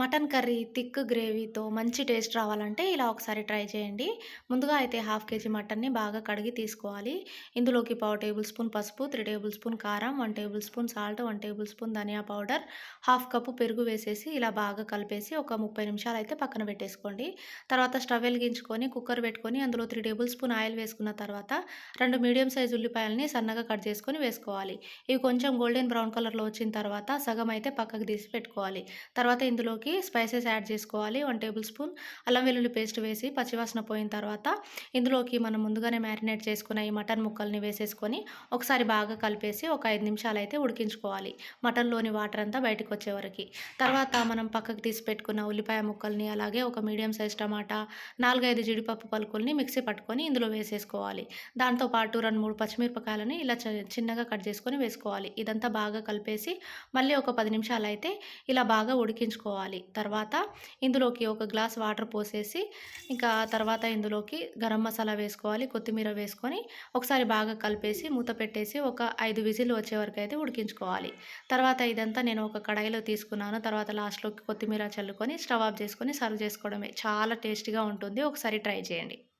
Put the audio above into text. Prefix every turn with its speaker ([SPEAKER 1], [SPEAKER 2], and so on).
[SPEAKER 1] Mutton curry thick గ్రేవీతో మంచి taste రావాలంటే ఇలా ఒకసారి ట్రై చేయండి. ముందుగా అయితే హాఫ్ కేజీ మటన్‌ని బాగా కడిగి తీసుకోవాలి. ఇందులోకి పావు టేబుల్ స్పూన్ పసుపు, 3 టేబుల్ స్పూన్ కారం, 1 table spoon salt, 1 table spoon ధనియా పౌడర్, హాఫ్ కప్పు పెరుగు వేసేసి ఇలా బాగా కలిపేసి ఒక 30 నిమిషాలైతే పక్కన పెట్టేసుకోండి. తర్వాత స్టవ్ వెలిగించుకొని కుక్కర్ పెట్టుకొని అందులో 3 టేబుల్ స్పూన్ ఆయిల్ వేసుకున్న తర్వాత 2 మీడియం సైజ్ ఉల్లిపాయలని సన్నగా కట్ చేసుకొని వేసుకోవాలి. ఇవి కొంచెం గోల్డెన్ బ్రౌన్ కలర్‌లో వచ్చిన తర్వాత సగం అయితే పక్కకు తీసి పెట్టుకోవాలి. తర్వాత ఇందులోకి స్పైసెస్ యాడ్ చేసుకోవాలి. 1 టేబుల్ స్పూన్ అల్లం వెల్లుల్లి పేస్ట్ వేసి పచ్చివాసన పోయిన తర్వాత ఇందులోకి మనం ముందుగానే మ్యారినేట్ చేసుకున్న ఈ మటన్ ముక్కల్ని వేసేసుకొని ఒకసారి బాగా కలిపేసి ఒక 5 నిమిషాలైతే ఉడికించుకోవాలి. మటన్‌లోని వాటర్ అంతా బయటికొచ్చే వరకి. తర్వాత మనం పక్కకు తీసి పెట్టుకున్న ఉల్లిపాయ ముక్కల్ని అలాగే ఒక మీడియం సైజ్ టమాటా, 4, 5 జీడిపప్పు పలుకుల్ని మిక్సీ పట్టుకొని ఇందులో వేసేసుకోవాలి. దాంతో పాటు 2, 3 పచ్చిమిరపకాయలని ఇలా చిన్నగా కట్ చేసుకొని వేసుకోవాలి. ఇదంతా బాగా కలిపేసి మళ్ళీ ఒక 10 నిమిషాలైతే ఇలా బాగా ఉడికించుకోవాలి. తర్వాత ఇందులోకి ఒక గ్లాస్ వాటర్ పోసేసి ఇంకా తర్వాత ఇందులోకి గరం మసాలా వేసుకోవాలి. కొత్తిమీర వేసుకొని ఒకసారి బాగా కలిపేసి మూత పెట్టేసి ఒక 5 విజిల్లు వచ్చే వరకైతే ఉడికించుకోవాలి. తర్వాత ఇదంతా నేను ఒక కడాయిలో తీసుకున్నాను. తర్వాత లాస్ట్‌లోకి కొత్తిమీర చల్లుకొని స్టవ్ ఆఫ్ చేసుకొని సర్వ్ చేసుకోవడమే. చాలా టేస్టీగా ఉంటుంది. ఒకసారి ట్రై చేయండి.